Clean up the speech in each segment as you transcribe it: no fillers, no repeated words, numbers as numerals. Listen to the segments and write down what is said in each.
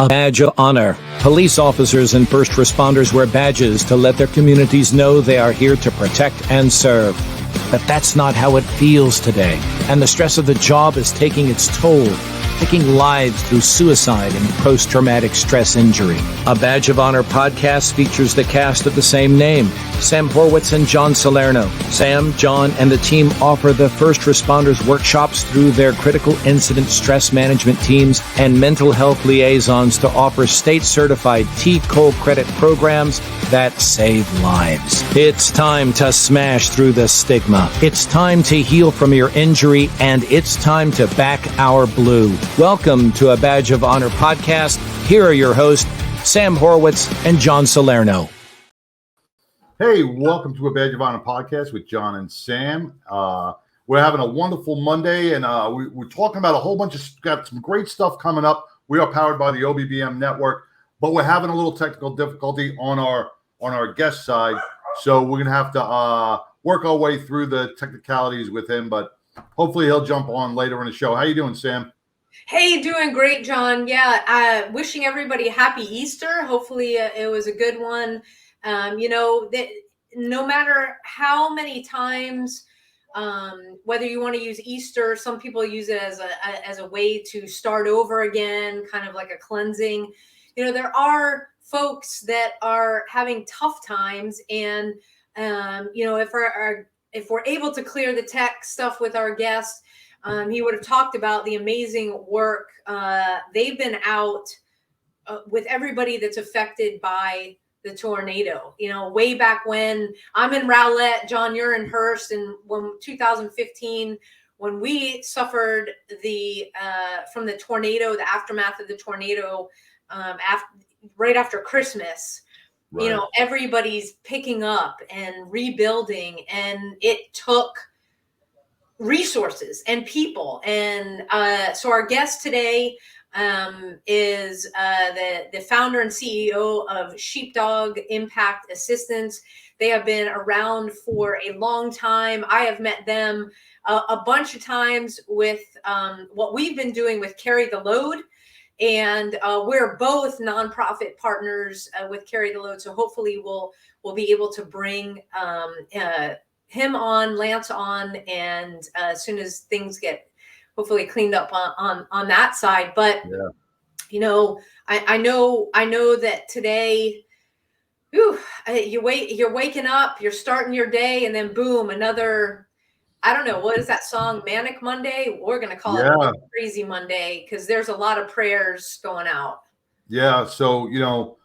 A badge of honor. Police officers and first responders wear badges to let their communities know they are here to protect and serve. But that's not how it feels today, and the stress of the job is taking its toll, taking lives through suicide and post-traumatic stress injury. A Badge of Honor podcast features the cast of the same name, Sam Horwitz and John Salerno. Sam, John, and the team offer the first responders workshops through their critical incident stress management teams and mental health liaisons to offer state-certified T-COLE credit programs that save lives. It's time to smash through the stigma. It's time to heal from your injury, and it's time to back our blue. Welcome to A Badge of Honor podcast. Here are your hosts, Sam Horwitz and John Salerno. Hey, welcome to A Badge of Honor podcast with John and Sam. We're having a wonderful Monday, and we're talking about a whole bunch of, got some great stuff coming up. We are powered by the OBBM network, but we're having a little technical difficulty on our guest side, so we're going to have to work our way through the technicalities with him, but hopefully he'll jump on later in the show. How you doing, Sam? Hey, doing great, John. Yeah, wishing everybody happy Easter. Hopefully it was a good one. No matter how many times, whether you want to use Easter, some people use it as a way to start over again, kind of like a cleansing. There are folks that are having tough times, and if we're able to clear the tech stuff with our guest, he would have talked about the amazing work they've been out with everybody that's affected by the tornado. Way back when I'm in Rowlett, John, you're in Hearst, and when 2015, when we suffered from the tornado, the aftermath of the tornado, right after Christmas. Right. Everybody's picking up and rebuilding, and it took resources and people. And so our guest today is the founder and CEO of Sheepdog Impact Assistance. They have been around for a long time. I have met them a bunch of times with what we've been doing with Carry the Load. And we're both nonprofit partners with Carry the Load. So hopefully we'll be able to bring him on, Lance on, and as soon as things get hopefully cleaned up on that side. But yeah. I know that today, you're waking up, you're starting your day, and then boom, another. I don't know, what is that song, Manic Monday? We're going to call it a Crazy Monday, because there's a lot of prayers going out. Yeah, so,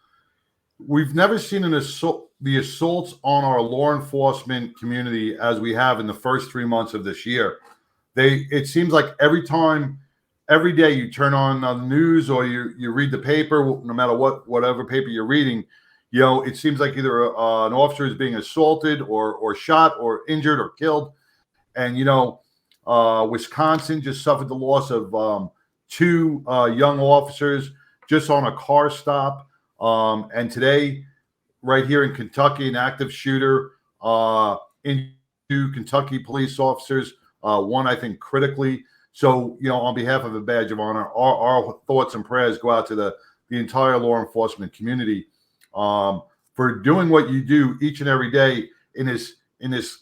we've never seen the assaults on our law enforcement community as we have in the first 3 months of this year. It seems like every day you turn on the news or you read the paper, no matter whatever paper you're reading, it seems like either an officer is being assaulted or shot or injured or killed. And, Wisconsin just suffered the loss of two young officers just on a car stop. And today, right here in Kentucky, an active shooter into Kentucky police officers, one, I think, critically. So, on behalf of A Badge of Honor, our thoughts and prayers go out to the entire law enforcement community for doing what you do each and every day in this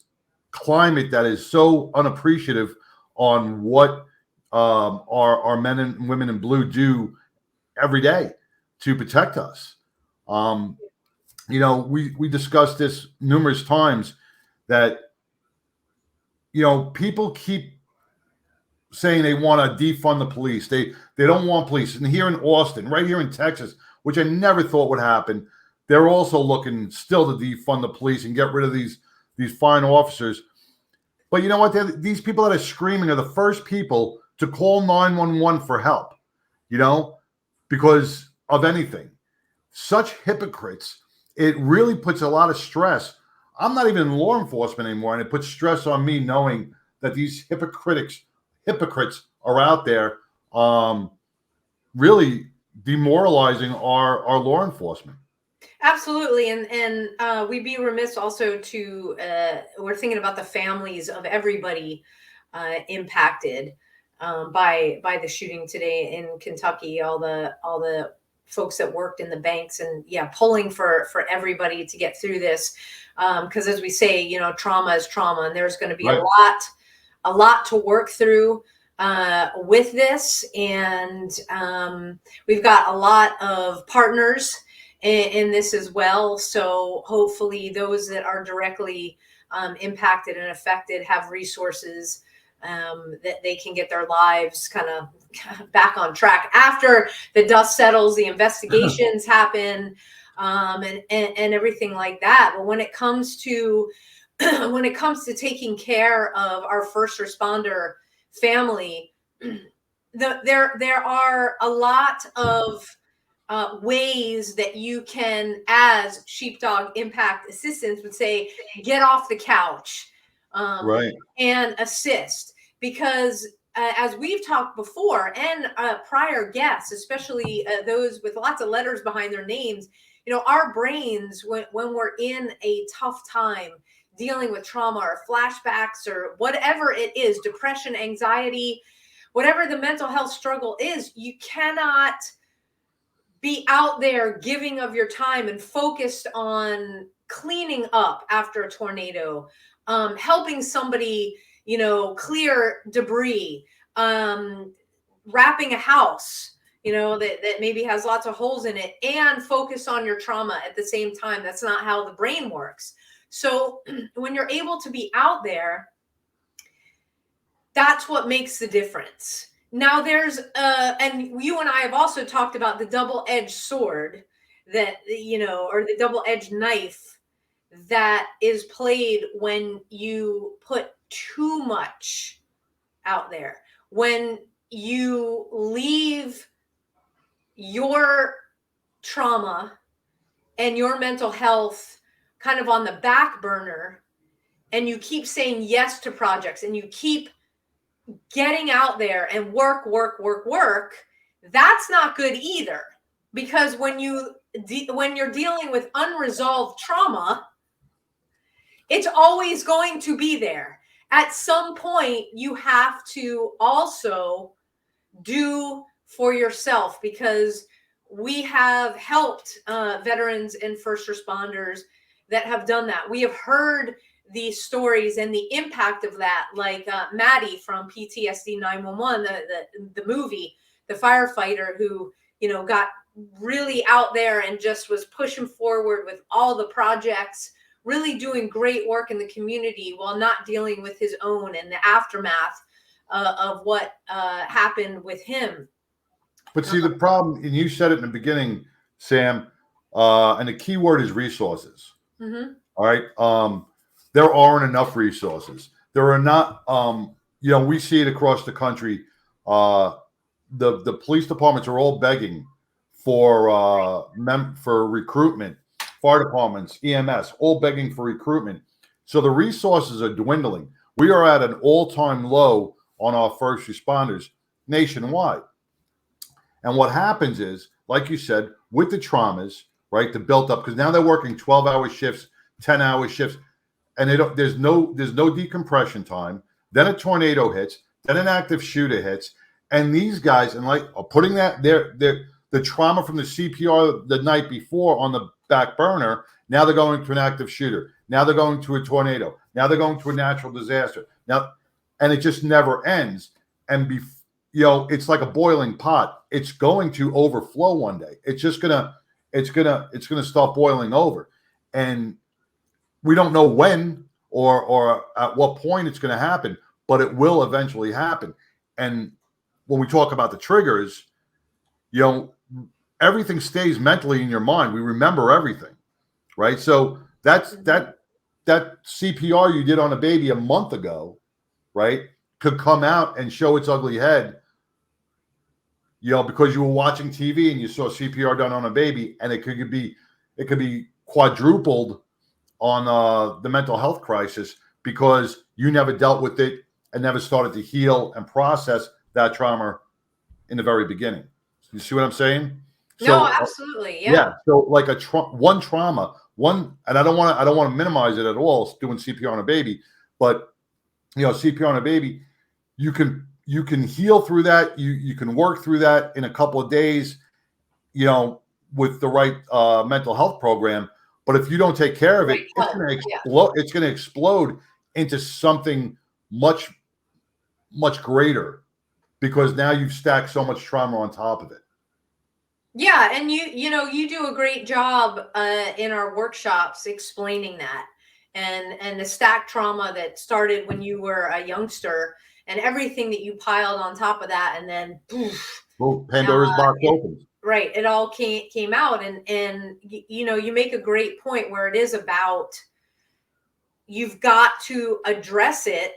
climate that is so unappreciative on what our men and women in blue do every day to protect us. We discussed this numerous times that people keep saying they want to defund the police. They don't want police. And here in Austin, right here in Texas, which I never thought would happen, they're also looking still to defund the police and get rid of these fine officers. But you know what? These people that are screaming are the first people to call 911 for help, because of anything. Such hypocrites. It really puts a lot of stress. I'm not even in law enforcement anymore, and it puts stress on me knowing that these hypocrites are out there really demoralizing our law enforcement. Absolutely. And we'd be remiss also we're thinking about the families of everybody impacted by the shooting today in Kentucky, all the folks that worked in the banks, and pulling for everybody to get through this. Because as we say, trauma is trauma, and there's going to be Right. a lot to work through with this. And we've got a lot of partners in this as well. So hopefully those that are directly impacted and affected have resources that they can get their lives kind of back on track after the dust settles, the investigations happen, and everything like that. But when it comes to taking care of our first responder family, there are a lot of ways that you can, as Sheepdog Impact Assistants would say, get off the couch Right. and assist. Because as we've talked before, and prior guests, especially those with lots of letters behind their names, our brains, when we're in a tough time dealing with trauma or flashbacks or whatever it is, depression, anxiety, whatever the mental health struggle is, you cannot be out there giving of your time and focused on cleaning up after a tornado, helping somebody, clear debris, wrapping a house, that maybe has lots of holes in it, and focus on your trauma at the same time. That's not how the brain works. So when you're able to be out there, that's what makes the difference. Now there's, and you and I have also talked about the double-edged sword that, or the double-edged knife that is played when you put too much out there, when you leave your trauma and your mental health kind of on the back burner, and you keep saying yes to projects, and you keep getting out there and work, that's not good either. Because when you're dealing with unresolved trauma, it's always going to be there. At some point, you have to also do for yourself, because we have helped veterans and first responders that have done that. We have heard these stories and the impact of that, like Maddie from PTSD 911, the movie, the firefighter who, got really out there and just was pushing forward with all the projects, really doing great work in the community while not dealing with his own and the aftermath of what happened with him. But see, the problem, and you said it in the beginning, Sam, and the key word is resources. Mm-hmm. All right. There aren't enough resources. There are not, we see it across the country. The police departments are all begging for recruitment. Fire departments, EMS, all begging for recruitment. So the resources are dwindling. We are at an all-time low on our first responders nationwide. And what happens is, like you said, with the traumas, right, the built up, because now they're working 12-hour shifts, 10-hour shifts, and there's no decompression time. Then a tornado hits, then an active shooter hits, and these guys, and like are putting that the trauma from the CPR the night before on the back burner. Now they're going to an active shooter. Now they're going to a tornado. Now they're going to a natural disaster. Now, and it just never ends. And it's like a boiling pot. It's going to overflow one day. It's gonna start boiling over, and we don't know when or at what point it's going to happen, but it will eventually happen. And when we talk about the triggers, everything stays mentally in your mind. We remember everything, right? So that CPR you did on a baby a month ago, right, could come out and show its ugly head, because you were watching TV and you saw CPR done on a baby, and it could be quadrupled on the mental health crisis because you never dealt with it and never started to heal and process that trauma in the very beginning. You see what I'm saying? No, absolutely. Yeah. So like one trauma, and I don't want to minimize it at all, doing CPR on a baby, but CPR on a baby, you can heal through that. You can work through that in a couple of days. with the right mental health program. But if you don't take care of it, it's going to explode into something much, much greater, because now you've stacked so much trauma on top of it. Yeah, and you do a great job in our workshops explaining that, and the stacked trauma that started when you were a youngster, and everything that you piled on top of that, and then poof, Pandora's box opens. Right, it all came out, and you make a great point where it is about, you've got to address it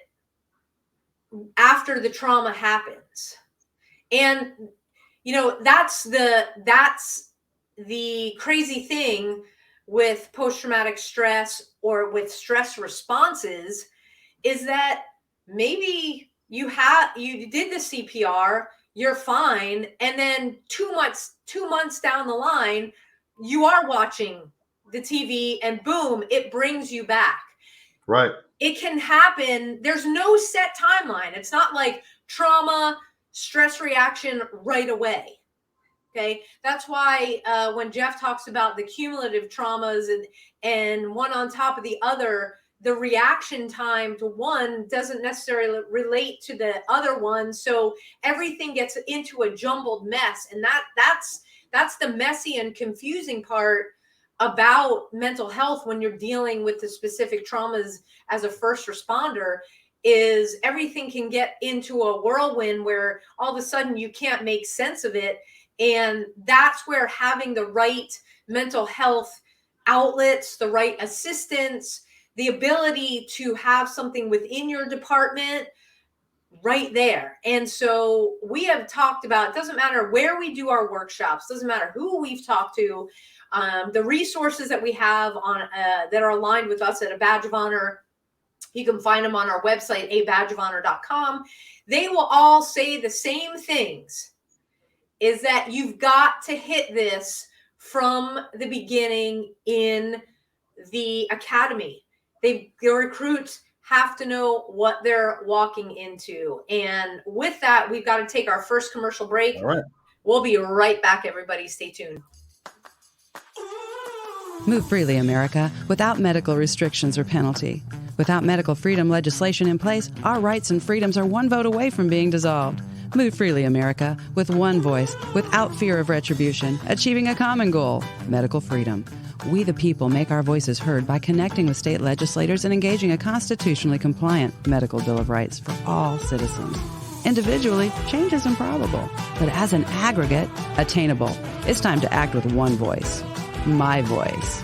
after the trauma happens, and that's the crazy thing with post-traumatic stress or with stress responses, is that maybe you did the CPR, you're fine, and then 2 months down the line, you are watching the TV, and boom, it brings you back. Right. It can happen. There's no set timeline. It's not like trauma, stress reaction right away. Okay. That's why when Jeff talks about the cumulative traumas and one on top of the other, the reaction time to one doesn't necessarily relate to the other one. So everything gets into a jumbled mess. And that's the messy and confusing part about mental health when you're dealing with the specific traumas as a first responder, is everything can get into a whirlwind where all of a sudden you can't make sense of it. And that's where having the right mental health outlets, the right assistance, the ability to have something within your department right there. And so we have talked about, it doesn't matter where we do our workshops, doesn't matter who we've talked to, the resources that we have on that are aligned with us at A Badge of Honor. You can find them on our website, abadgeofhonor.com. They will all say the same things, is that you've got to hit this from the beginning in the academy. The recruits have to know what they're walking into. And with that, we've got to take our first commercial break. All right. We'll be right back, everybody. Stay tuned. Move freely, America, without medical restrictions or penalty. Without medical freedom legislation in place, our rights and freedoms are one vote away from being dissolved. Move freely, America, with one voice, without fear of retribution, achieving a common goal, medical freedom. We the people make our voices heard by connecting with state legislators and engaging a constitutionally compliant medical Bill of Rights for all citizens. Individually, change is improbable, but as an aggregate, attainable. It's time to act with one voice. My voice.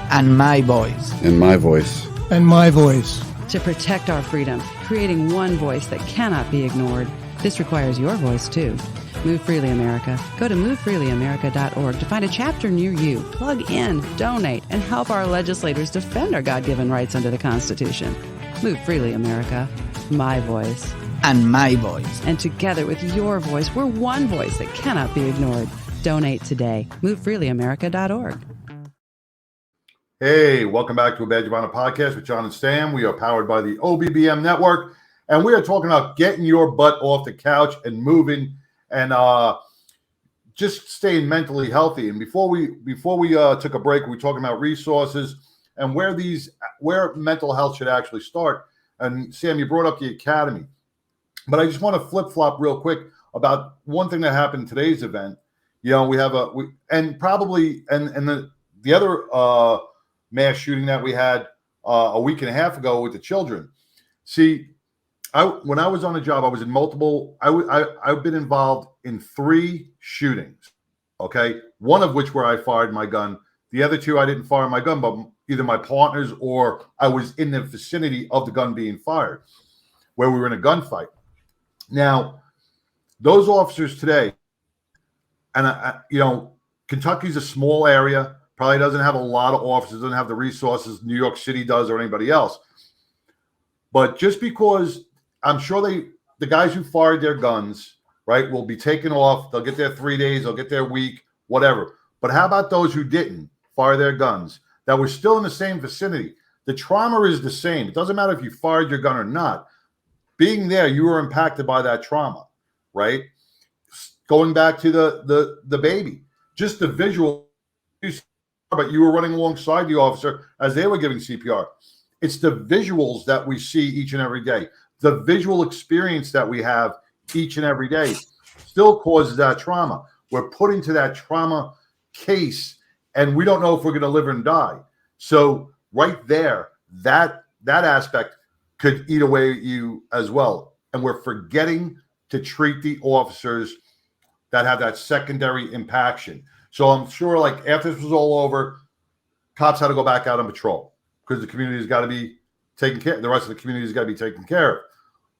And my voice. And my voice. And my voice. To protect our freedom, creating one voice that cannot be ignored. This requires your voice, too. Move Freely America. Go to movefreelyamerica.org to find a chapter near you. Plug in, donate, and help our legislators defend our God-given rights under the Constitution. Move Freely America. My voice. And my voice. And together with your voice, we're one voice that cannot be ignored. Donate today. MoveFreelyAmerica.org. Hey, welcome back to A Badge of Honor podcast with John and Sam. We are powered by the OBBM network, and we are talking about getting your butt off the couch and moving and just staying mentally healthy. And before we took a break, we were talking about resources and where mental health should actually start. And Sam, you brought up the academy, but I just want to flip flop real quick about one thing that happened in today's event. You know, we have the other mass shooting that we had a week and a half ago with the children. See, when I was on the job, I was in multiple. I've been involved in 3 shootings. Okay, one of which where I fired my gun. The other 2 I didn't fire my gun, but either my partners or I was in the vicinity of the gun being fired, where we were in a gunfight. Now, those officers today, and Kentucky's a small area. Probably doesn't have a lot of officers, doesn't have the resources New York City does or anybody else. But just because I'm sure the guys who fired their guns, right, will be taken off. They'll get their 3 days, they'll get their week, whatever. But how about those who didn't fire their guns, that were still in the same vicinity? The trauma is the same. It doesn't matter if you fired your gun or not. Being there, you were impacted by that trauma, right? Going back to the baby, just the visual but you were running alongside the officer as they were giving CPR. It's the visuals that we see each and every day. The visual experience that we have each and every day still causes that trauma. We're put into that trauma case, and we don't know if we're going to live and die. So right there, that aspect could eat away at you as well. And we're forgetting to treat the officers that have that secondary impaction. So I'm sure, like, after this was all over, cops had to go back out on patrol because the community's got to be taken care of. The rest of the community's got to be taken care of.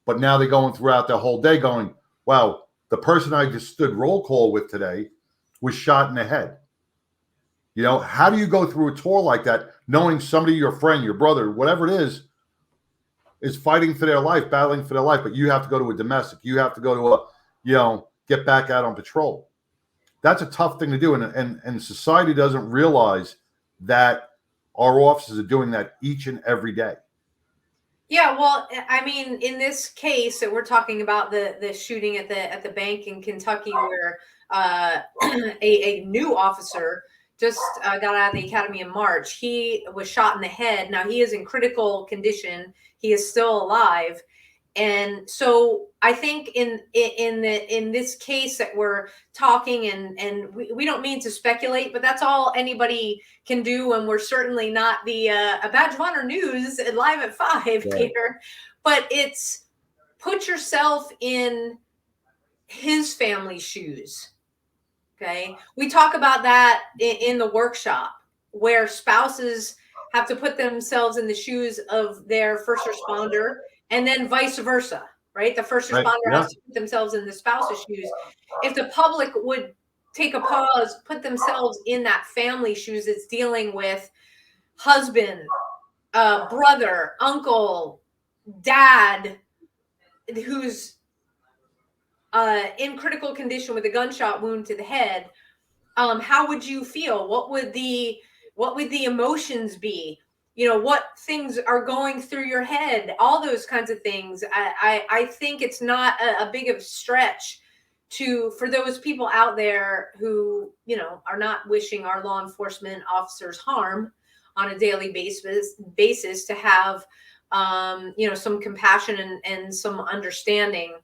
But now they're going throughout the whole day going, wow, the person I just stood roll call with today was shot in the head. You know, how do you go through a tour like that, knowing somebody, your friend, your brother, whatever it is fighting for their life, battling for their life, but you have to go to a domestic. You have to go to a, you know, get back out on patrol. That's a tough thing to do. And society doesn't realize that our officers are doing that each and every day. Yeah, well, I mean, in this case that we're talking about, the shooting at the bank in Kentucky, where a new officer just got out of the academy in March. He was shot in the head. Now he is in critical condition. He is still alive. And so I think in this case that we're talking, and we don't mean to speculate, but that's all anybody can do. And we're certainly not the a Badge of Honor News live at 5 here, but it's put yourself in his family's shoes. Okay. We talk about that in the workshop, where spouses have to put themselves in the shoes of their first responder, and then vice versa, right? The first responder has to put themselves in the spouse's shoes. If the public would take a pause, put themselves in that family shoes that's dealing with husband, brother, uncle, dad, who's in critical condition with a gunshot wound to the head, how would you feel? What would the emotions be? You know, what things are going through your head? All those kinds of things. I think it's not a big of a stretch for those people out there who, you know, are not wishing our law enforcement officers harm on a daily basis to have, you know, some compassion and some understanding.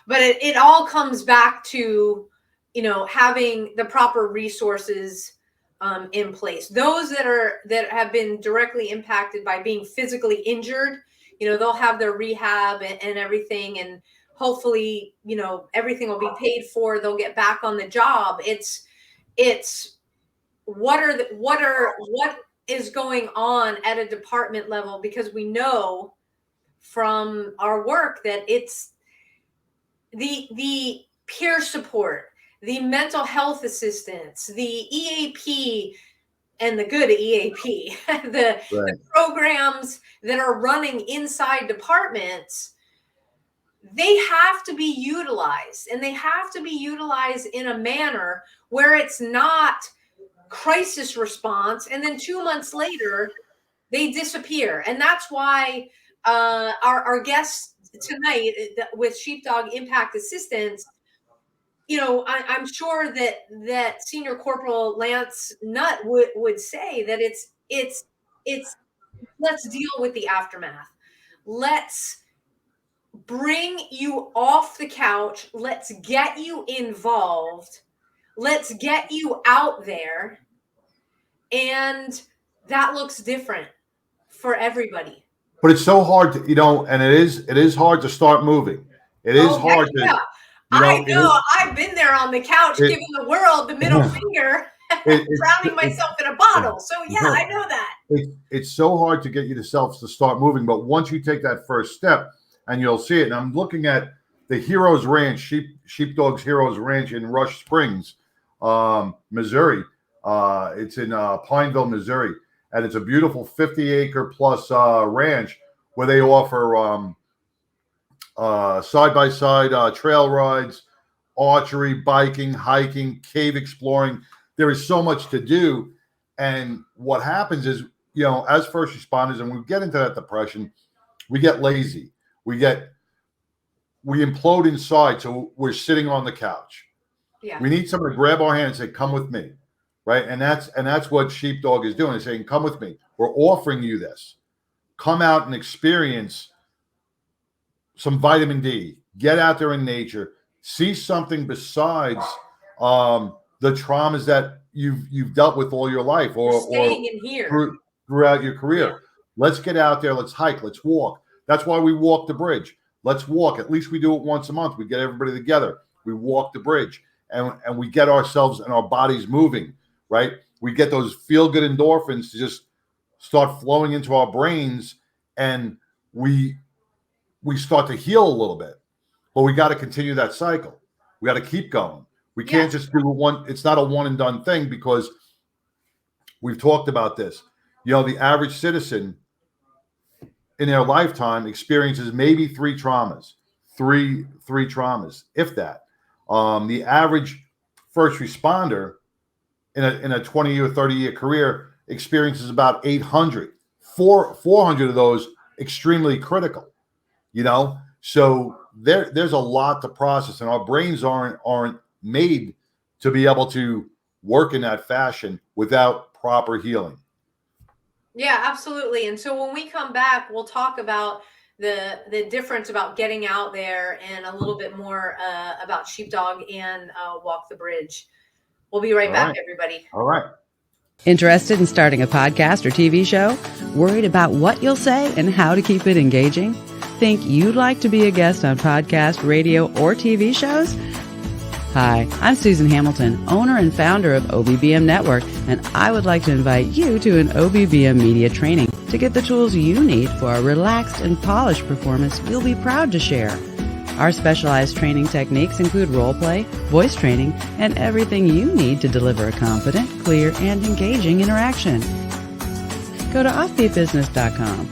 But it all comes back to, you know, having the proper resources in place. Those that have been directly impacted by being physically injured, you know, they'll have their rehab and everything, and hopefully, you know, everything will be paid for. They'll get back on the job. It's what is going on at a department level, because we know from our work that it's the peer support, the mental health assistance, the EAP, and the good EAP, the programs that are running inside departments, they have to be utilized, and they have to be utilized in a manner where it's not crisis response, and then 2 months later they disappear. And that's why our guests tonight with Sheepdog Impact Assistance, you know, I'm sure that Senior Corporal Lance Nutt would say that it's let's deal with the aftermath. Let's bring you off the couch. Let's get you involved. Let's get you out there. And that looks different for everybody. But it's so hard to, you know, and it is hard to start moving. It is hard to. Yeah. I know. I've been there on the couch, giving the world the middle finger, drowning myself in a bottle. So yeah, I know that. It's so hard to get yourself to start moving. But once you take that first step, and you'll see it. And I'm looking at the Heroes Ranch, Sheepdog's Heroes Ranch in Rush Springs, Missouri. It's in Pineville, Missouri. And it's a beautiful 50-acre plus ranch where they offer side-by-side trail rides, archery, biking, hiking, cave exploring. There is so much to do. And what happens is, you know, as first responders, and we get into that depression, we get lazy. We implode inside. So we're sitting on the couch. Yeah. We need someone to grab our hand and say, come with me. right? And that's what Sheepdog is doing. Is saying, come with me. We're offering you this. Come out and experience some vitamin D. Get out there in nature. See something besides the traumas that you've dealt with all your life, or staying in here throughout your career. Yeah. Let's get out there. Let's hike. Let's walk. That's why we walk the bridge. Let's walk. At least we do it once a month. We get everybody together. We walk the bridge, and we get ourselves and our bodies moving, right? We get those feel-good endorphins to just start flowing into our brains, and we start to heal a little bit. But we got to continue that cycle. We got to keep going. We can't just do one. It's not a one and done thing, because we've talked about this. You know, the average citizen in their lifetime experiences maybe three traumas, three traumas, if that. The average first responder in a 20 or 30-year career experiences about 800. 400 of those extremely critical. You know, so there's a lot to process, and our brains aren't made to be able to work in that fashion without proper healing. Yeah, absolutely. And so when we come back, we'll talk about the difference about getting out there, and a little bit more about Sheepdog and Walk the Bridge. We'll be right back, everybody. All right. Interested in starting a podcast or TV show? Worried about what you'll say and how to keep it engaging? Think you'd like to be a guest on podcast, radio, or TV shows? Hi, I'm Susan Hamilton, owner and founder of OBBM Network, and I would like to invite you to an OBBM media training to get the tools you need for a relaxed and polished performance you'll be proud to share. Our specialized training techniques include role play, voice training, and everything you need to deliver a confident, clear, and engaging interaction. Go to offbeatbusiness.com.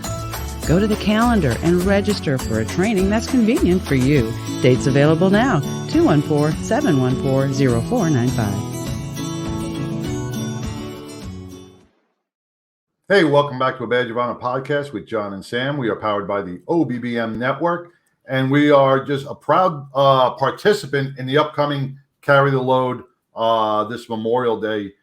Go to the calendar and register for a training that's convenient for you. Dates available now, 214-714-0495. Hey, welcome back to a Badge of Honor podcast with John and Sam. We are powered by the OBBM Network, and we are just a proud participant in the upcoming Carry the Load this Memorial Day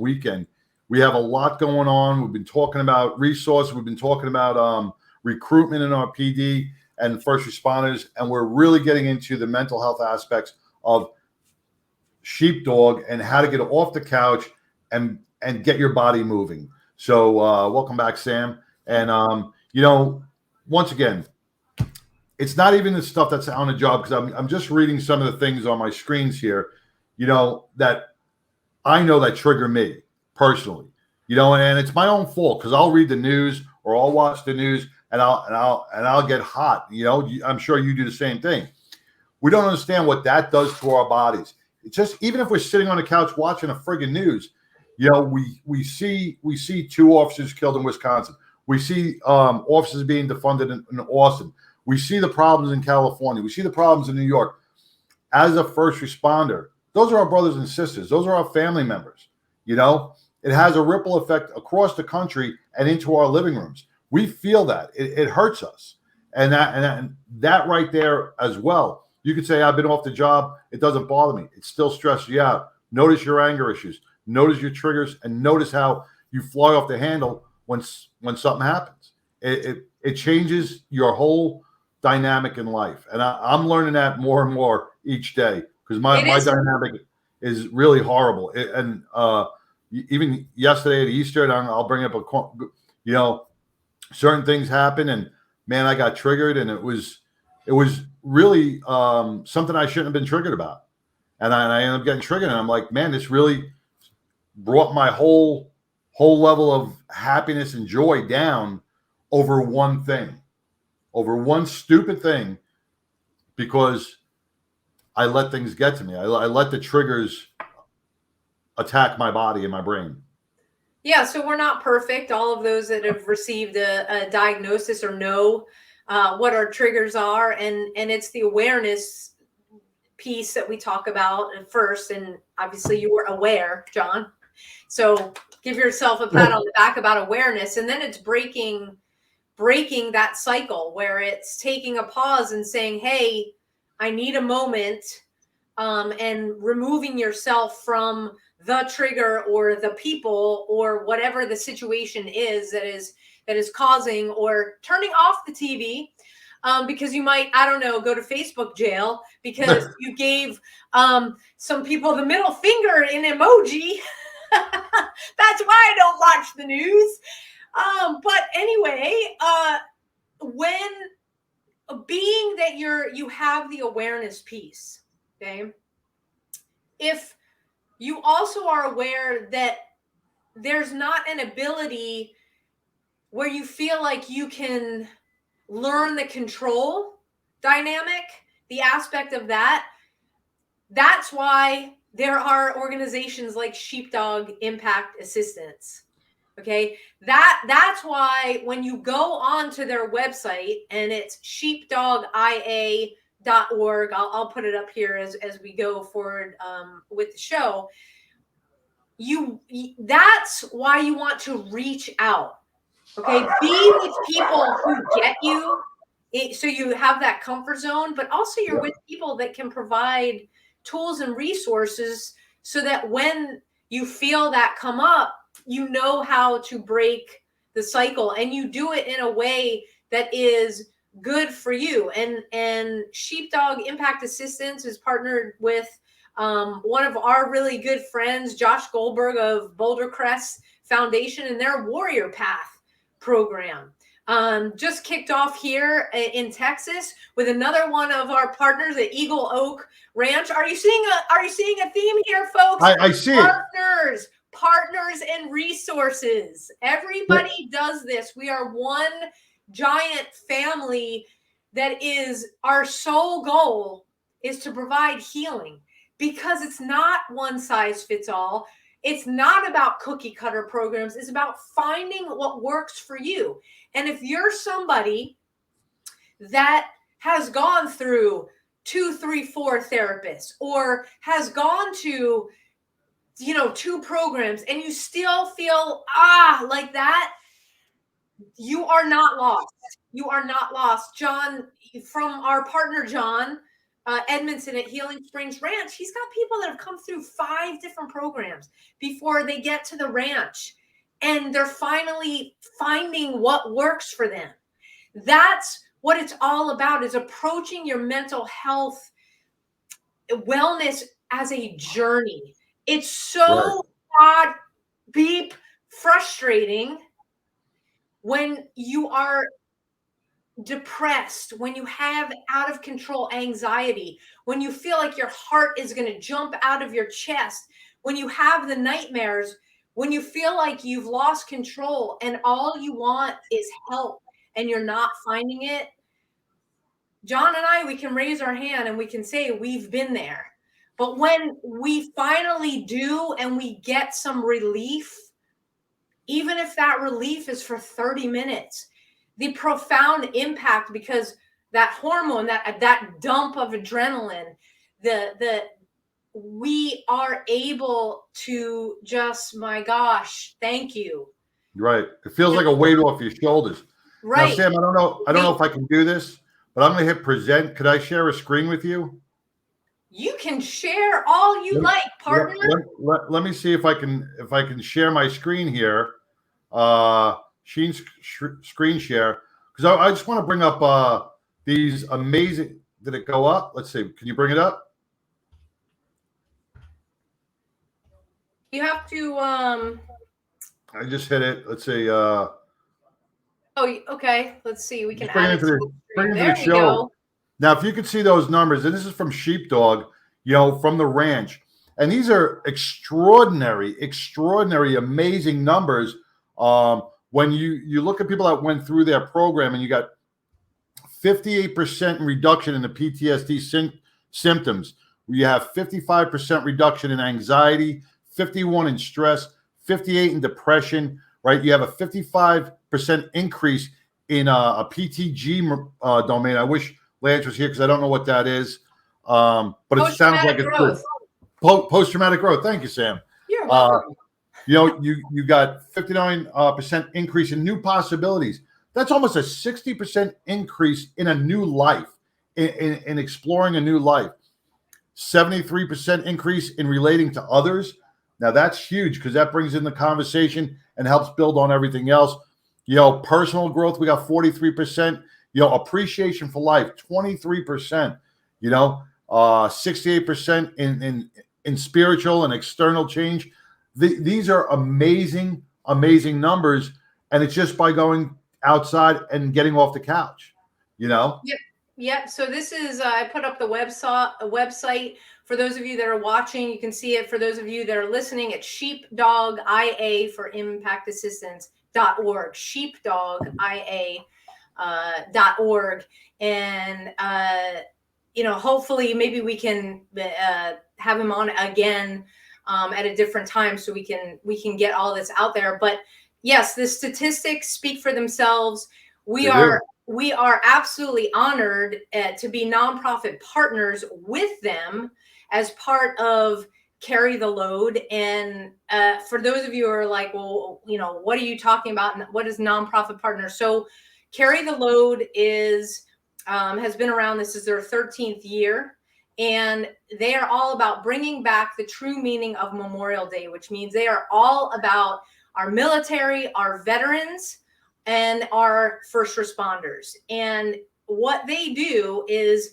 weekend. We have a lot going on. We've been talking about resources. We've been talking about recruitment in our PD and first responders, and we're really getting into the mental health aspects of Sheepdog and how to get off the couch and get your body moving. So welcome back, Sam. And, you know, once again, it's not even the stuff that's on the job, because I'm just reading some of the things on my screens here, you know, that I know that trigger me personally, you know, and it's my own fault, because I'll read the news or I'll watch the news and I'll get hot. You know, I'm sure you do the same thing. We don't understand what that does to our bodies. It's just, even if we're sitting on the couch watching a friggin' news, you know, we see 2 officers killed in Wisconsin. We see officers being defunded in Austin. We see the problems in California. We see the problems in New York. As a first responder, those are our brothers and sisters. Those are our family members. You know, it has a ripple effect across the country and into our living rooms. We feel that. It hurts us. And that right there as well. You could say, I've been off the job. It doesn't bother me. It still stresses you out. Notice your anger issues. Notice your triggers, and notice how you fly off the handle when something happens. It changes your whole dynamic in life. And I'm learning that more and more each day, because my dynamic is really horrible. And even yesterday at Easter, and I'll bring up you know, certain things happen, and man, I got triggered, and it was really something I shouldn't have been triggered about. And I ended up getting triggered, and I'm like, man, this really brought my whole level of happiness and joy down over one thing, over one stupid thing, because I let things get to me. I let the triggers attack my body and my brain. Yeah, so we're not perfect. All of those that have received a diagnosis or know what our triggers are, and it's the awareness piece that we talk about at first. And obviously you were aware, John. So give yourself a pat on the back about awareness, and then it's breaking that cycle where it's taking a pause and saying, hey, I need a moment and removing yourself from the trigger or the people or whatever the situation is that is causing, or turning off the TV. Because you might, I don't know, go to Facebook jail because you gave some people the middle finger in emoji. That's why I don't watch the news. But anyway, when being that you have the awareness piece, okay, if you also are aware that there's not an ability where you feel like you can learn the control dynamic, the aspect of that, that's why there are organizations like Sheepdog Impact Assistance. Okay, that's why when you go onto their website, and it's sheepdogia.org, I'll put it up here as we go forward with the show. That's why you want to reach out. Okay, be with people who get you, so you have that comfort zone, but also you're with people that can provide tools and resources so that when you feel that come up, you know how to break the cycle, and you do it in a way that is good for you. And Sheepdog Impact Assistance is partnered with one of our really good friends, Josh Goldberg of Boulder Crest Foundation, and their Warrior Path program. Just kicked off here in Texas with another one of our partners at Eagle Oak Ranch. Are you seeing a theme here, folks? I see Partners and resources. Everybody does this. We are one giant family that is, our sole goal is to provide healing, because it's not one size fits all. It's not about cookie cutter programs. It's about finding what works for you. And if you're somebody that has gone through 2, 3, 4 therapists, or has gone to, 2 programs, and you still feel like that, you are not lost. You are not lost. John, from our partner John Edmondson at Healing Springs Ranch, he's got people that have come through 5 different programs before they get to the ranch, and they're finally finding what works for them. That's what it's all about, is approaching your mental health wellness as a journey. It's so beep frustrating when you are depressed, when you have out of control anxiety, when you feel like your heart is going to jump out of your chest, when you have the nightmares, when you feel like you've lost control and all you want is help and you're not finding it. John and I, we can raise our hand and we can say we've been there. But when we finally do and we get some relief, even if that relief is for 30 minutes, the profound impact, because that hormone, that dump of adrenaline, we are able to just, my gosh, thank you. Right. It feels like a weight off your shoulders. Right. Now, Sam, I don't know if I can do this, but I'm going to hit present. Could I share a screen with you? You can share all you like, partner. Let me see if I can share my screen here. Screen share, because I just want to bring up these amazing. Did it go up? Let's see. Can you bring it up? You have to. I just hit it. Let's see. Oh, okay. Let's see. We can bring add it to the show. Go. Now, if you could see those numbers, and this is from Sheepdog, from the ranch, and these are extraordinary, amazing numbers. When you look at people that went through their program, and you got 58% reduction in the PTSD symptoms, you have 55% reduction in anxiety, 51% in stress, 58% in depression, right? You have a 55% increase in a PTG domain. I wish Lance was here because I don't know what that is. But it sounds like it's good. Post-traumatic growth. Thank you, Sam. You're welcome. You got 59% increase in new possibilities. That's almost a 60% increase in a new life, in exploring a new life. 73% increase in relating to others. Now that's huge because that brings in the conversation and helps build on everything else. Personal growth, we got 43%. Appreciation for life, 23%. 68% in spiritual and external change. These are amazing numbers, and it's just by going outside and getting off the couch. Yep. So this is, I put up the website. For those of you that are watching, you can see it. For those of you that are listening, it's sheepdogia for impact assistance.org, sheepdogia.org. And, hopefully maybe we can have him on again at a different time so we can get all this out there. But yes, the statistics speak for themselves. We are absolutely honored to be nonprofit partners with them as part of Carry the Load. And for those of you who are like, well, what are you talking about? What is nonprofit partner? So Carry the Load has been around. This is their 13th year. And they are all about bringing back the true meaning of Memorial Day, which means they are all about our military, our veterans, and our first responders. And what they do is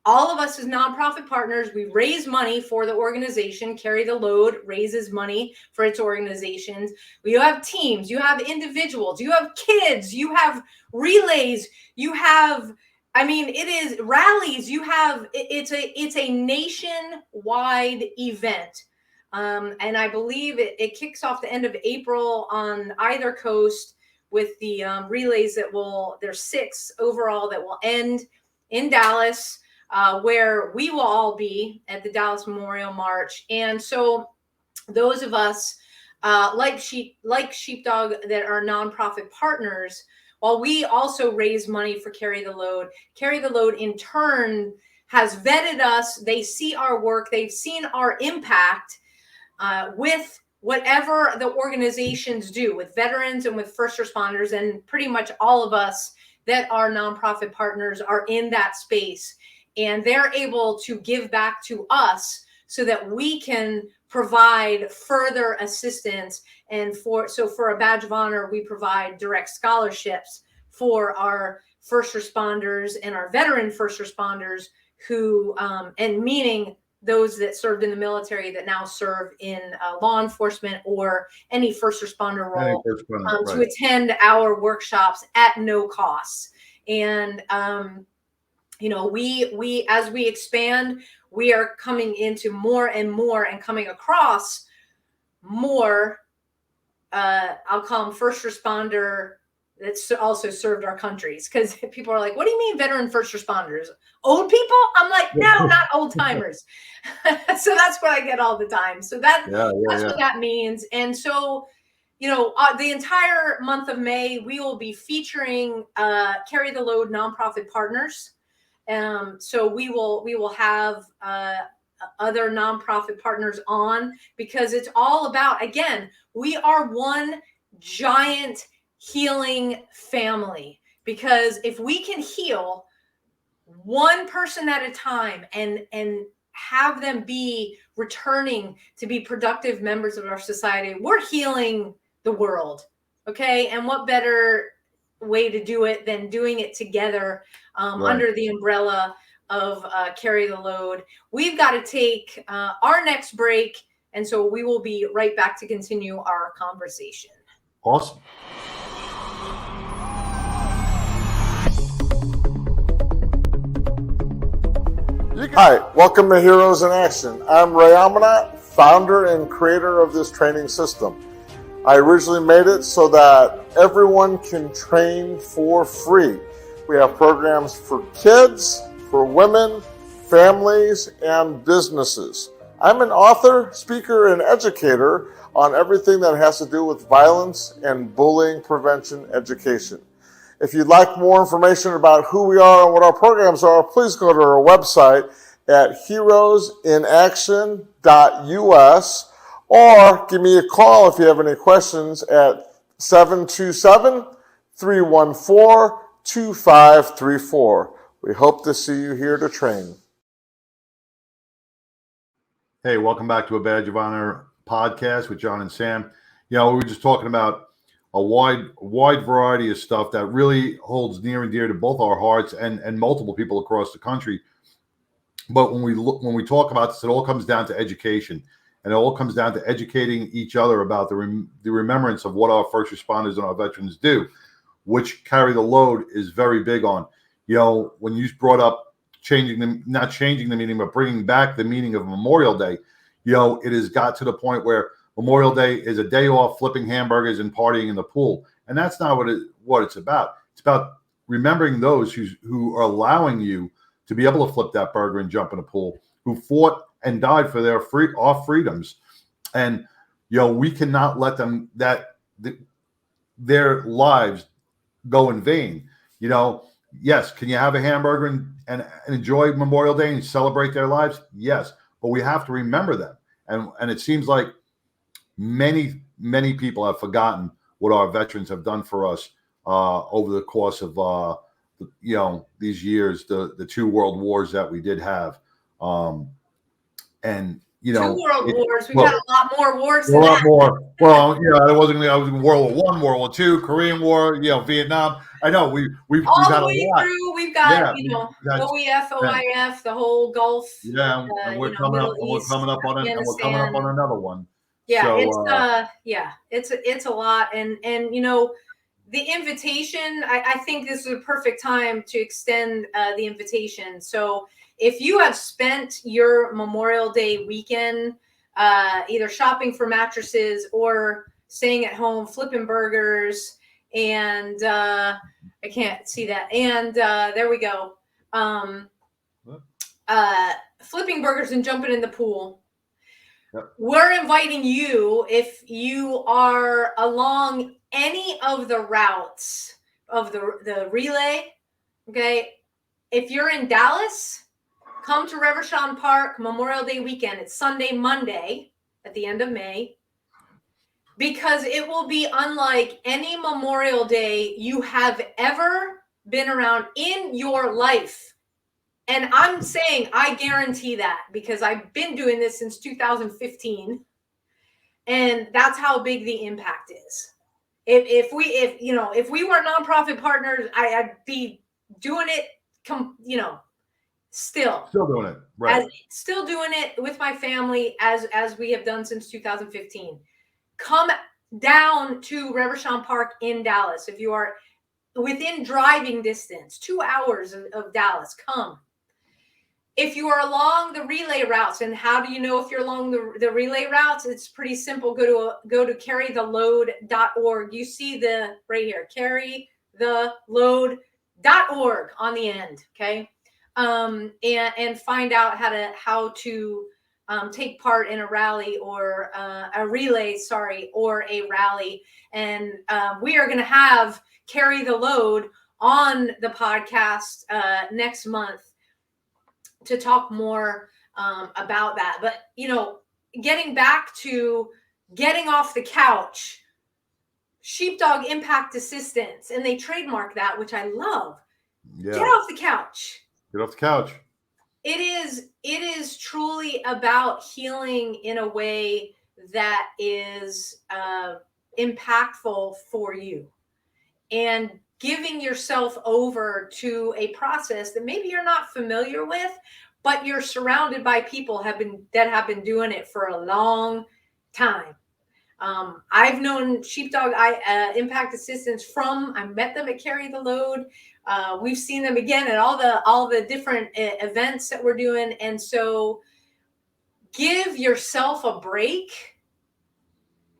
all of us as nonprofit partners, we raise money for the organization. Carry the Load raises money for its organizations. You have teams, you have individuals, you have kids, you have relays, you have, it is rallies. It's a nationwide event. And I believe it kicks off the end of April on either coast with the relays there's 6 overall that will end in Dallas, where we will all be at the Dallas Memorial March. And so those of us like Sheepdog that are nonprofit partners, while we also raise money for Carry the Load in turn has vetted us. They see our work. They've seen our impact with whatever the organizations do with veterans and with first responders, and pretty much all of us that are nonprofit partners are in that space. And they're able to give back to us so that we can provide further assistance. And for a badge of honor, we provide direct scholarships for our first responders and our veteran first responders who, and meaning those that served in the military that now serve in law enforcement or any first responder role, to attend our workshops at no cost. And, we as we expand, we are coming into more and more and coming across more, I'll call them first responder that's also served our countries. Because people are like, what do you mean veteran first responders? Old people? I'm like, no, not old timers. So that's what I get all the time. So that's what that means. And so, the entire month of May, we will be featuring Carry the Load nonprofit partners. So we will have other nonprofit partners on, because it's all about, again, we are one giant healing family. Because if we can heal one person at a time and have them be returning to be productive members of our society, we're healing the world. Okay. And what better way to do it than doing it together under the umbrella of Carry the Load. We've got to take our next break. And so we will be right back to continue our conversation. Awesome. Hi, welcome to Heroes in Action. I'm Ray Amanat, founder and creator of this training system. I originally made it so that everyone can train for free. We have programs for kids, for women, families, and businesses. I'm an author, speaker, and educator on everything that has to do with violence and bullying prevention education. If you'd like more information about who we are and what our programs are, please go to our website at heroesinaction.us or give me a call if you have any questions at 727-314-2534. We hope to see you here to train. Hey, welcome back to a Badge of Honor podcast with John and Sam. We were just talking about a wide variety of stuff that really holds near and dear to both our hearts and multiple people across the country. But when we talk about this, it all comes down to education, and it all comes down to educating each other about the remembrance of what our first responders and our veterans do, which carry the load is very big on. When you brought up not changing the meaning, but bringing back the meaning of Memorial Day, it has got to the point where Memorial Day is a day off flipping hamburgers and partying in the pool. And that's not what it's about. It's about remembering those who are allowing you to be able to flip that burger and jump in a pool, who fought and died for their freedoms. And, we cannot let them their lives go in vain. Yes, can you have a hamburger and enjoy Memorial Day and celebrate their lives? Yes, but we have to remember them. And it seems like many people have forgotten what our veterans have done for us over the course of these years, the two world wars that we did have, and two world wars. We've had a lot more wars than a lot that. more. Well, I wasn't. I was in World War I, World War II, Korean War, Vietnam. I know we've had a lot. Through. We've got OEF, OIF, the whole Gulf. Yeah, and we're coming up. We're coming up on another one. Yeah, so, it's a lot, and the invitation. I think this is a perfect time to extend the invitation. So if you have spent your Memorial Day weekend either shopping for mattresses or staying at home flipping burgers, and I can't see that, and there we go, flipping burgers and jumping in the pool. Yep. We're inviting you, if you are along any of the routes of the relay, okay, if you're in Dallas, come to Reverchon Park Memorial Day weekend. It's Sunday, Monday at the end of May, because it will be unlike any Memorial Day you have ever been around in your life. And I'm saying I guarantee that, because I've been doing this since 2015, and that's how big the impact is. If we were nonprofit partners, I'd be doing it. Still doing it, right? Still doing it with my family as we have done since 2015. Come down to Reverchon Park in Dallas if you are within driving distance, 2 hours of Dallas. Come. If you are along the relay routes, and how do you know if you're along the relay routes? It's pretty simple. Go to carrytheload.org. You see right here, carrytheload.org on the end. Okay. And find out how to take part in a rally or a relay, or a rally. And we are going to have Carry the Load on the podcast next month to talk more about that. But, getting back to getting off the couch, Sheepdog Impact Assistance, and they trademark that, which I love. Yeah. Get off the couch. Get off the couch. It is truly about healing in a way that is impactful for you, and giving yourself over to a process that maybe you're not familiar with, but you're surrounded by people that have been doing it for a long time. I've known Sheepdog Impact Assistance I met them at Carry the Load. We've seen them again at all the different events that we're doing. And so give yourself a break.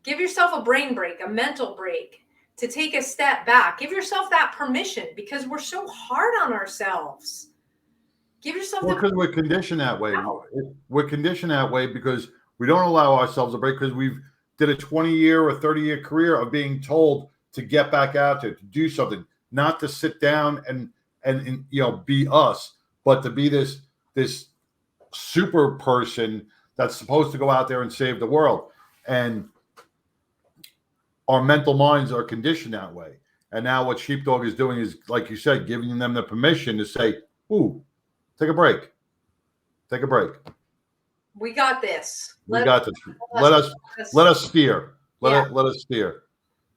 Give yourself a brain break, a mental break, to take a step back. Give yourself that permission, because we're so hard on ourselves. Give yourself because we're conditioned that way. We're conditioned that way because we don't allow ourselves a break, because we've did a 20-year or 30-year career of being told to get back out there, to do something, not to sit down and be us, but to be this super person that's supposed to go out there and save the world. And our mental minds are conditioned that way. And now what Sheepdog is doing is, like you said, giving them the permission to say, ooh, take a break. Take a break. We got this. We got this. Let us steer. Let us steer.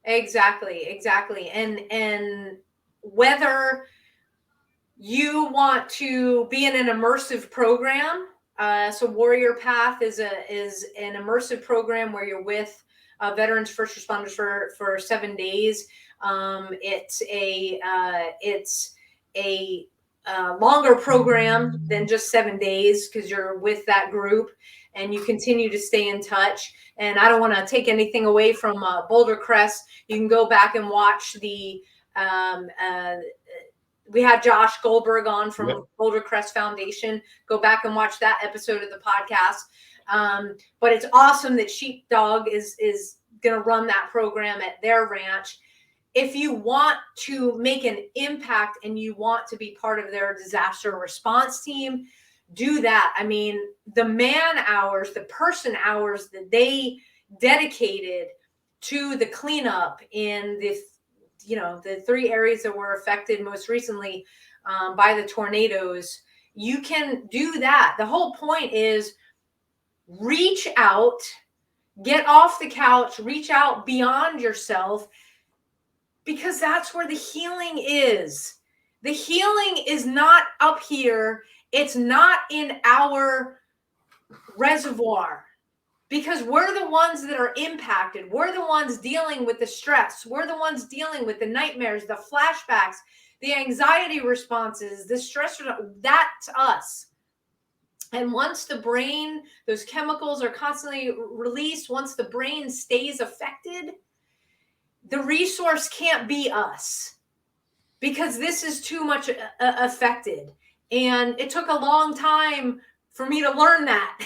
Exactly. And whether you want to be in an immersive program, so Warrior Path is an immersive program where you're with veterans, first responders for 7 days. It's a longer program than just 7 days because you're with that group and you continue to stay in touch. And I don't want to take anything away from Boulder Crest. You can go back and watch the we had Josh Goldberg on from Boulder Crest Foundation. Go back and watch that episode of the podcast. But it's awesome that Sheepdog is going to run that program at their ranch. If you want to make an impact and you want to be part of their disaster response team, do that. I mean, the man hours, the person hours that they dedicated to the cleanup in the 3 areas that were affected most recently by the tornadoes, you can do that. The whole point is reach out, get off the couch, reach out beyond yourself, because that's where the healing is. The healing is not up here. It's not in our reservoir, because we're the ones that are impacted. We're the ones dealing with the stress. We're the ones dealing with the nightmares, the flashbacks, the anxiety responses, the stress. That's us. And once the brain, those chemicals are constantly released, once the brain stays affected, the resource can't be us, because this is too much affected. And it took a long time for me to learn that.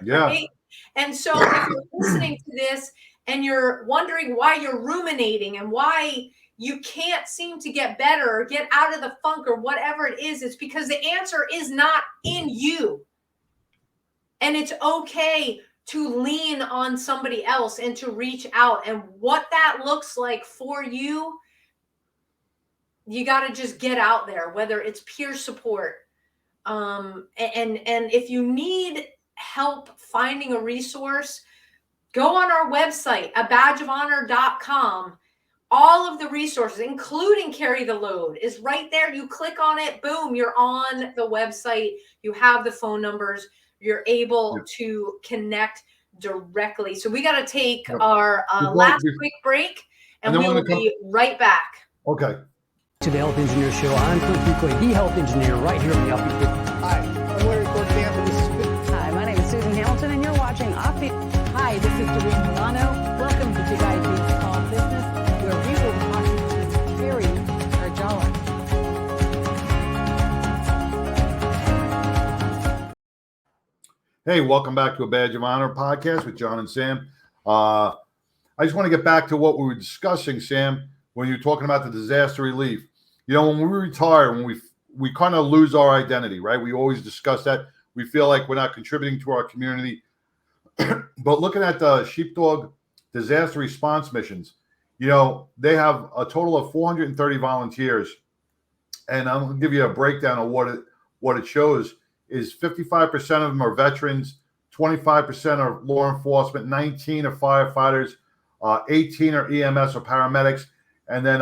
Yeah. Right? And so if you're listening to this and you're wondering why you're ruminating and why you can't seem to get better or get out of the funk or whatever it is, it's because the answer is not in you. And it's okay to lean on somebody else and to reach out. And what that looks like for you, you got to just get out there, whether it's peer support. And if you need help finding a resource, go on our website, abadgeofhonor.com. All of the resources, including Carry the Load, is right there. You click on it, boom, you're on the website. You have the phone numbers. You're able to connect directly. So we got to take our last quick break, and we will be right back. Okay. To the Health Engineer Show. I'm Cliff Buckley, the Health Engineer, right here on the Offbeat. Hi, I'm Larry Cortamp. Hi, my name is Susan Hamilton, and you're watching Offbeat. Hi, this is Doreen Milano. Welcome to Big Ideas Small Business, where we will be talking to Terry Arjala. Hey, welcome back to a Badge of Honor podcast with John and Sam. I just want to get back to what we were discussing, Sam, when you were talking about the disaster relief. You know, when we retire, when we kind of lose our identity, right? We always discuss that. We feel like we're not contributing to our community. But looking at the Sheepdog disaster response missions, you know, they have a total of 430 volunteers. And I'm going to give you a breakdown of what it shows is 55% of them are veterans, 25% are law enforcement, 19 are firefighters, 18 are EMS or paramedics, and then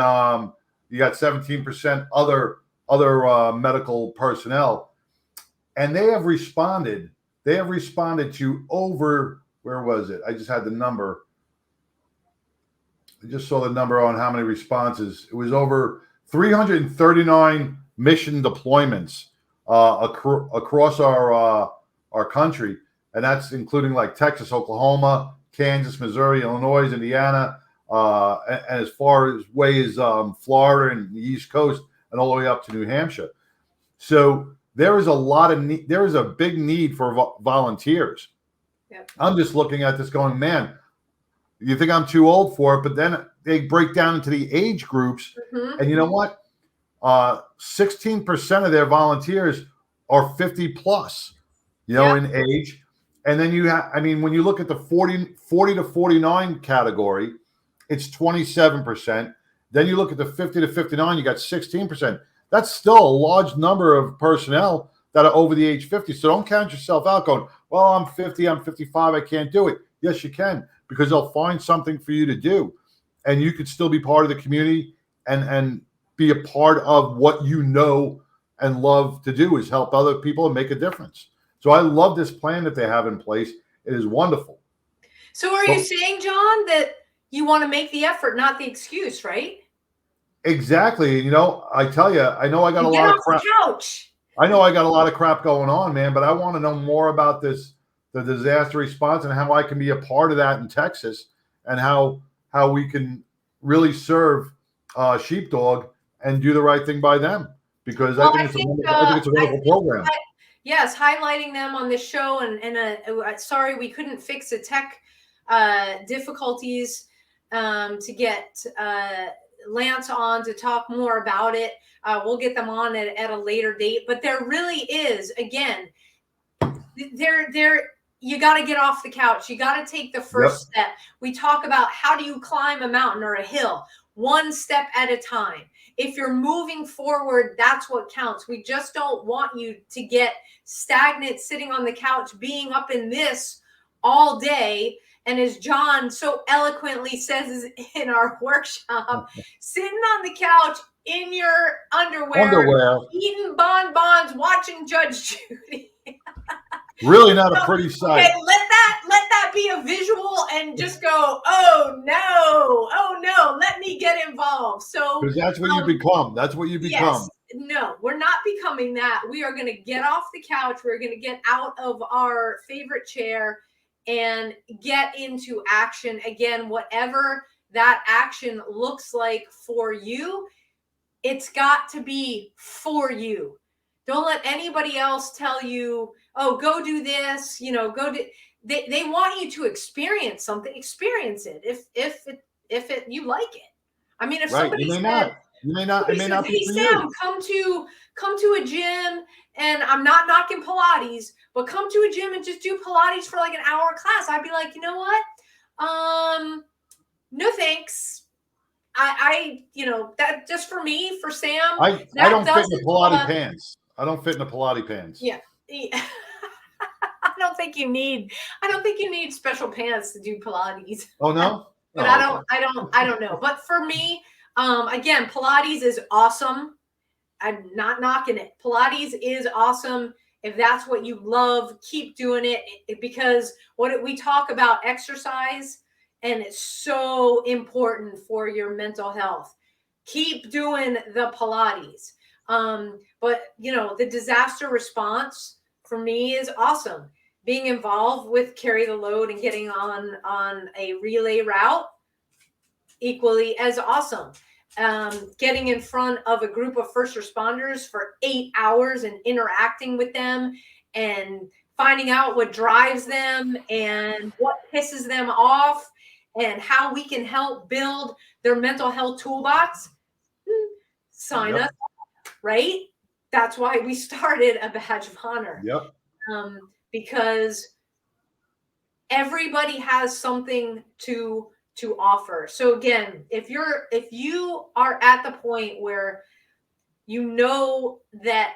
you got 17% other medical personnel. And they have responded to over, where was it? I just had the number. I just saw the number on how many responses. It was over 339 mission deployments across our country. And that's including like Texas, Oklahoma, Kansas, Missouri, Illinois, Indiana, and as far as way as Florida and the East Coast, and all the way up to New Hampshire. So there is a lot of need. There is a big need for volunteers. Yep. I'm I'm just looking at this going, man, you think I'm too old for it, but then they break down into the age groups. Mm-hmm. And you know what? 16% of their volunteers are 50 plus, you know, in age. And then you have, I mean, when you look at the 40 to 49 category, it's 27%. Then you look at the 50 to 59, you got 16%. That's still a large number of personnel that are over the age 50. So don't count yourself out going, well, I'm 50, I'm 55, I can't do it. Yes, you can, because they'll find something for you to do, and you could still be part of the community and be a part of what you know and love to do is help other people and make a difference. So I love this plan that they have in place. It is wonderful. So are you saying, John, that you want to make the effort, not the excuse, right? Exactly. You know, I tell you, I know I got a lot of crap. Couch. I know I got a lot of crap going on, man, but I want to know more about this, the disaster response, and how I can be a part of that in Texas, and how we can really serve Sheepdog and do the right thing by them, because I think it's a wonderful program. Yes, highlighting them on this show, and sorry we couldn't fix the tech difficulties to get Lance on to talk more about it. We'll get them on at a later date, but there really is, again, you got to get off the couch. You got to take the first step. We talk about how do you climb a mountain or a hill, one step at a time. If you're moving forward, that's what counts. We just don't want you to get stagnant sitting on the couch, being up in this all day. And as John so eloquently says in our workshop, sitting on the couch in your underwear. Eating bonbons, watching Judge Judy. Really not a pretty sight. Okay, let that be a visual, and just go, oh no, let me get involved. So because that's what you become. That's what you become. Yes, no, we're not becoming that. We are going to get off the couch. We're going to get out of our favorite chair and get into action. Again, whatever that action looks like for you, it's got to be for you. Don't let anybody else tell you, oh, go do this, go do. They want you to experience something. Experience it if you like it. I mean, if somebody said, it may not be for Sam, you. Come to a gym, and I'm not knocking Pilates, but come to a gym and just do Pilates for like an hour class. I'd be like, you know what? No thanks. I that just for me, for Sam. I don't fit in the Pilates pants. I don't fit in the Pilates pants. Yeah. I don't think you need special pants to do Pilates. Oh no? But I don't know. But for me, again, Pilates is awesome. I'm not knocking it. Pilates is awesome. If that's what you love, keep doing it, because we talk about exercise, and it's so important for your mental health. Keep doing the Pilates. But the disaster response for me is awesome. Being involved with Carry the Load and getting on a relay route, equally as awesome. Getting in front of a group of first responders for 8 hours and interacting with them and finding out what drives them and what pisses them off and how we can help build their mental health toolbox. Sign us up, right? That's why we started a badge of honor. Yep. Because everybody has something to offer. So again, if you are at the point where you know that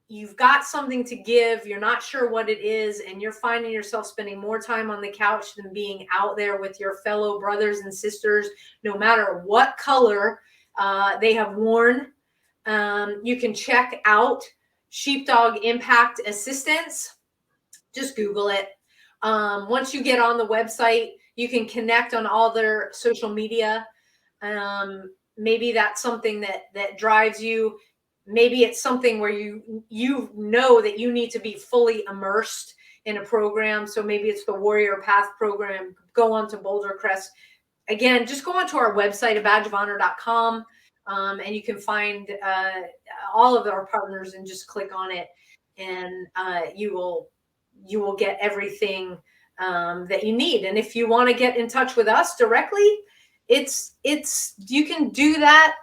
you've got something to give, you're not sure what it is, and you're finding yourself spending more time on the couch than being out there with your fellow brothers and sisters, no matter what color they have worn, you can check out Sheepdog Impact Assistance. Just Google it. Once you get on the website, you can connect on all their social media. Maybe that's something that drives you. Maybe it's something where you know that you need to be fully immersed in a program. So maybe it's the Warrior Path program. Go on to Boulder Crest. Again, just go onto our website, badgeofhonor.com, and you can find all of our partners and just click on it, and you will get everything that you need. And if you want to get in touch with us directly, you can do that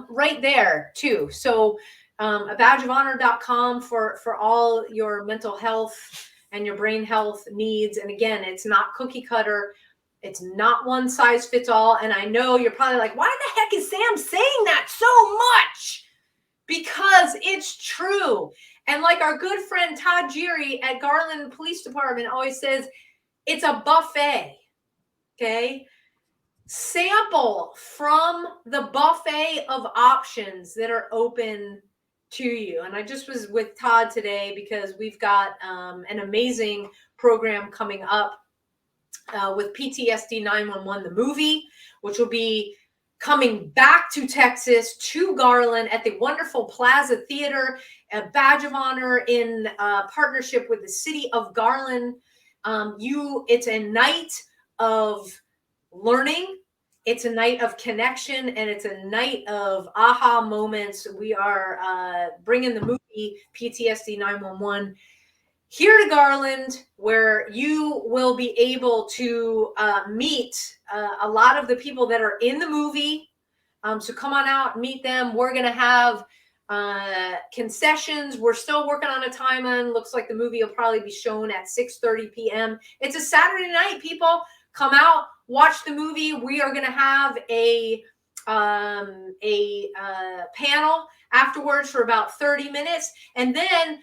right there too. So badgeofhonor.com for all your mental health and your brain health needs. And again, it's not cookie cutter. It's not one size fits all. And I know you're probably like, why the heck is Sam saying that so much? Because it's true. And like our good friend Todd Geary at Garland Police Department always says, it's a buffet. Okay. Sample from the buffet of options that are open to you. And I just was with Todd today because we've got an amazing program coming up with PTSD 911, the movie, which will be coming back to Texas, to Garland at the wonderful Plaza Theater, a badge of honor in partnership with the city of Garland. It's a night of learning. It's a night of connection, and it's a night of aha moments. We are bringing the movie PTSD 911 here to Garland, where you will be able to meet a lot of the people that are in the movie. So come on out, meet them. We're going to have concessions. We're still working on a timeline. Looks like the movie will probably be shown at 6:30 p.m. It's a Saturday night, people. Come out, watch the movie. We are going to have a panel afterwards for about 30 minutes. And then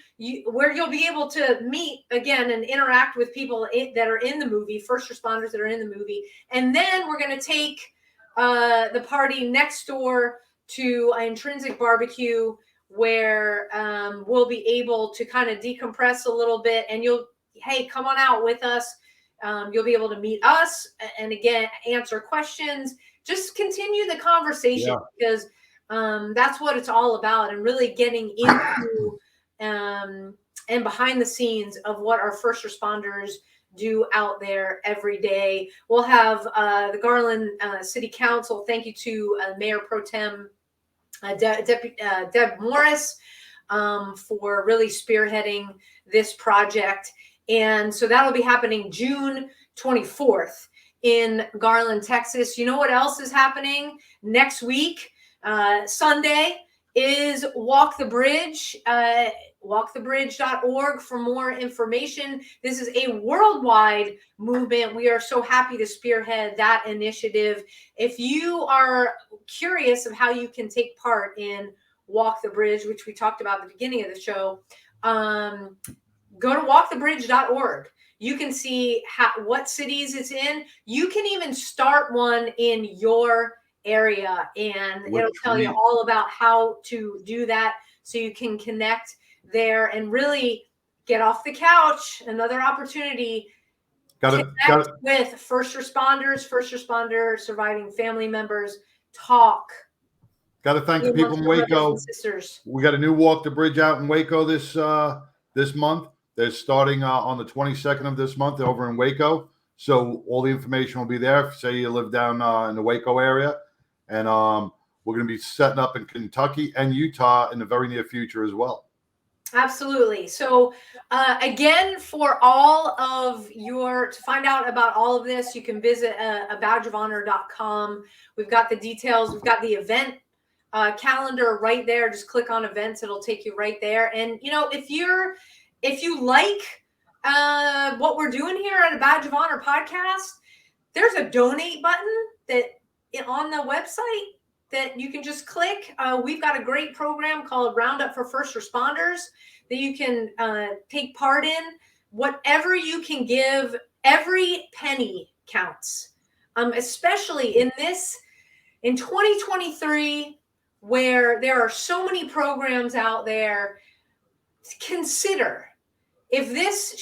where you'll be able to meet again and interact with people that are in the movie, first responders that are in the movie. And then we're going to take the party next door to Intrinsic Barbecue, where we'll be able to kind of decompress a little bit. And hey, come on out with us. You'll be able to meet us and again, answer questions, just continue the conversation because that's what it's all about, and really getting into and behind the scenes of what our first responders do out there every day. We'll have the Garland City Council. Thank you to Mayor Pro Tem Deb Morris for really spearheading this project. And so that'll be happening June 24th in Garland, Texas. You know what else is happening next week? Sunday is Walk the Bridge. walkthebridge.org for more information. This is a worldwide movement. We are so happy to spearhead that initiative. If you are curious of how you can take part in Walk the Bridge, which we talked about at the beginning of the show, go to walkthebridge.org. You can see what cities it's in. You can even start one in your area, and it'll tell you all about how to do that so you can connect there and really get off the couch. Another opportunity. Connect with first responder, surviving family members, talk. Got to thank the people in Waco. We got a new Walk the Bridge out in Waco this month. They're starting on the 22nd of this month over in Waco. So all the information will be there. Say you live down in the Waco area. And we're going to be setting up in Kentucky and Utah in the very near future as well. Absolutely. So again, for all of to find out about all of this, you can visit badgeofhonor.com. We've got the details. We've got the event calendar right there. Just click on events. It'll take you right there. And, if you like what we're doing here at a Badge of Honor podcast, there's a donate button on the website that you can just click. We've got a great program called Roundup for First Responders that you can take part in. Whatever you can give, every penny counts, especially in 2023, where there are so many programs out there. Consider if this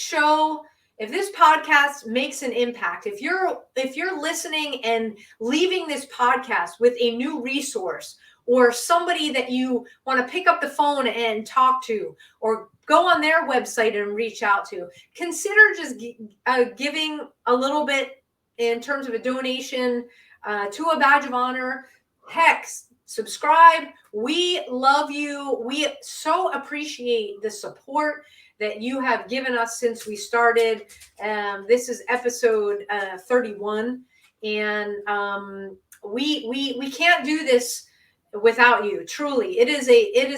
podcast makes an impact, if you're listening and leaving this podcast with a new resource or somebody that you want to pick up the phone and talk to or go on their website and reach out to, consider just giving a little bit in terms of a donation to a Badge of Honor. Heck, subscribe. We love you. We so appreciate the support that you have given us since we started. This is episode 31, and we can't do this without you. Truly, it is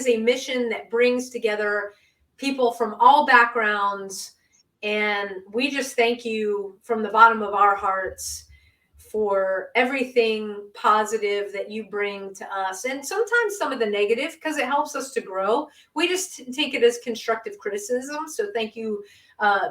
a mission that brings together people from all backgrounds, and we just thank you from the bottom of our hearts for everything positive that you bring to us, and sometimes some of the negative, because it helps us to grow. We just take it as constructive criticism. So thank you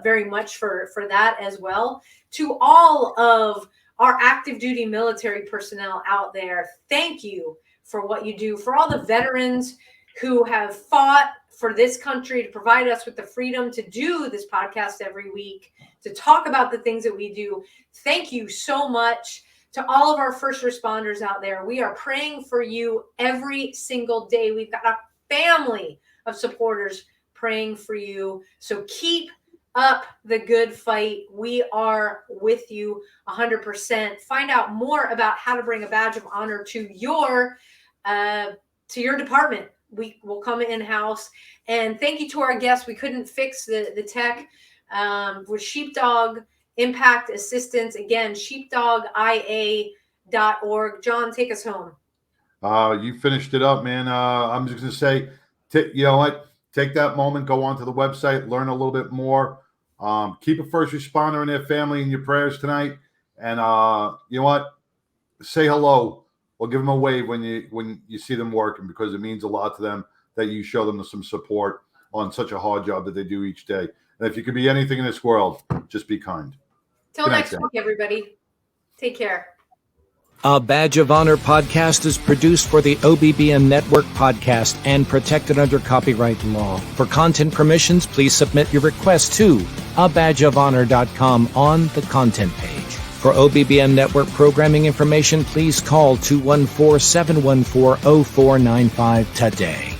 very much for that as well. To all of our active duty military personnel out there, thank you for what you do. For all the veterans who have fought for this country to provide us with the freedom to do this podcast every week, to talk about the things that we do. Thank you so much. To all of our first responders out there, we are praying for you every single day. We've got a family of supporters praying for you. So keep up the good fight. We are with you 100%. Find out more about how to bring a badge of honor to your department. We will come in-house. And thank you to our guests. We couldn't fix the tech with Sheepdog Impact Assistance. Again, sheepdogia.org. John, take us home. You finished it up, man. I'm just going to say, you know what? Take that moment, go onto the website, learn a little bit more. Keep a first responder and their family in your prayers tonight. And you know what? Say hello or give them a wave when you see them working, because it means a lot to them that you show them some support on such a hard job that they do each day. And if you could be anything in this world, just be kind. Till next week, everybody. Take care. A Badge of Honor podcast is produced for the OBBN Network podcast and protected under copyright law. For content permissions, please submit your request to abadgeofhonor.com on the content page. For OBBN Network programming information, please call 214-714-0495 today.